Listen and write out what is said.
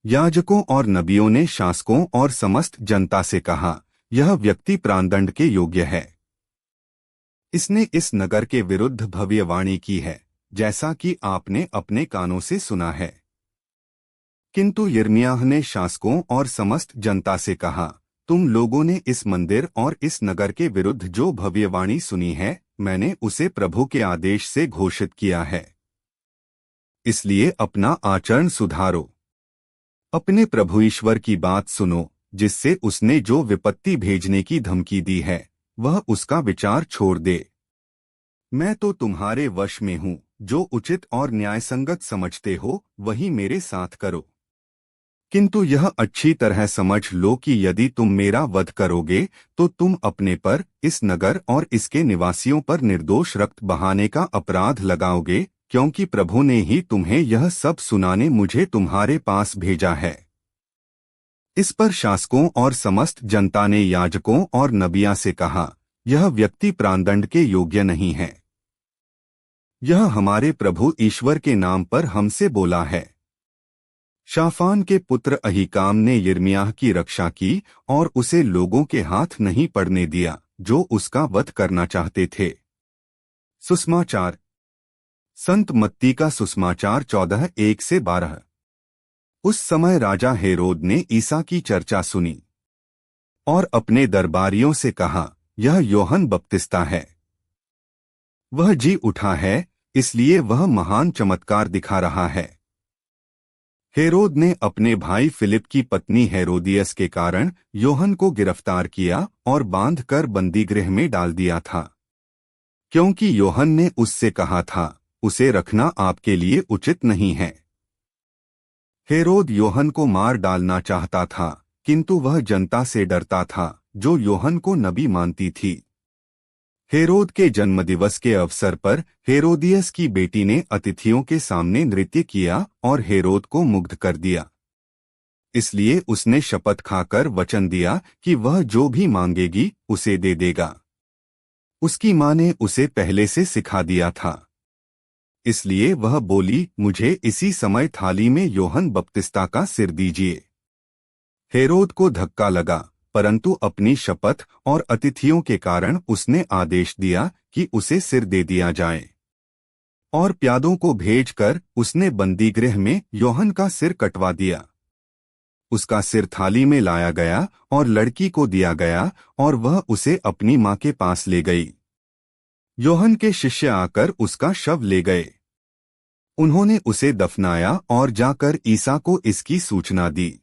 याजकों और नबियों ने शासकों और समस्त जनता से कहा, यह व्यक्ति प्राणदंड के योग्य है। इसने इस नगर के विरुद्ध भविष्यवाणी की है, जैसा कि आपने अपने कानों से सुना है। किंतु यिर्मयाह ने शासकों और समस्त जनता से कहा, तुम लोगों ने इस मंदिर और इस नगर के विरुद्ध जो भविष्यवाणी सुनी है, मैंने उसे प्रभु के आदेश से घोषित किया है। इसलिए अपना आचरण सुधारो। अपने प्रभु ईश्वर की बात सुनो, जिससे उसने जो विपत्ति भेजने की धमकी दी है, वह उसका विचार छोड़ दे। मैं तो तुम्हारे वश में हूँ, जो उचित और न्यायसंगत समझते हो वही मेरे साथ करो। किंतु यह अच्छी तरह समझ लो कि यदि तुम मेरा वध करोगे तो तुम अपने पर, इस नगर और इसके निवासियों पर निर्दोष रक्त बहाने का अपराध लगाओगे, क्योंकि प्रभु ने ही तुम्हें यह सब सुनाने मुझे तुम्हारे पास भेजा है। इस पर शासकों और समस्त जनता ने याजकों और नबियों से कहा, यह व्यक्ति प्राणदंड के योग्य नहीं है। यह हमारे प्रभु ईश्वर के नाम पर हमसे बोला है। शाफान के पुत्र अहीकाम ने यिर्मयाह की रक्षा की और उसे लोगों के हाथ नहीं पड़ने दिया, जो उसका वध करना चाहते थे। सुसमाचार। संत मत्ती का सुसमाचार 14:1-12। उस समय राजा हेरोद ने ईसा की चर्चा सुनी और अपने दरबारियों से कहा, यह यूहन्ना बपतिस्ता है। वह जी उठा है, इसलिए वह महान चमत्कार दिखा रहा है। हेरोद ने अपने भाई फिलिप की पत्नी हेरोदियस के कारण यूहन्ना को गिरफ्तार किया और बांधकर बंदीगृह में डाल दिया था, क्योंकि यूहन्ना ने उससे कहा था, उसे रखना आपके लिए उचित नहीं है। हेरोद यूहन्ना को मार डालना चाहता था, किंतु वह जनता से डरता था, जो यूहन्ना को नबी मानती थी। हेरोद के जन्मदिवस के अवसर पर हेरोदियस की बेटी ने अतिथियों के सामने नृत्य किया और हेरोद को मुग्ध कर दिया। इसलिए उसने शपथ खाकर वचन दिया कि वह जो भी मांगेगी उसे दे देगा। उसकी मां ने उसे पहले से सिखा दिया था। इसलिए वह बोली, मुझे इसी समय थाली में यूहन्ना बपतिस्ता का सिर दीजिए। हेरोद को धक्का लगा, परंतु अपनी शपथ और अतिथियों के कारण उसने आदेश दिया कि उसे सिर दे दिया जाए। और प्यादों को भेजकर उसने बंदीगृह में यूहन्ना का सिर कटवा दिया। उसका सिर थाली में लाया गया और लड़की को दिया गया और वह उसे अपनी मां के पास ले गई। यूहन्ना के शिष्य आकर उसका शव ले गए। उन्होंने उसे दफनाया और जाकर ईसा को इसकी सूचना दी।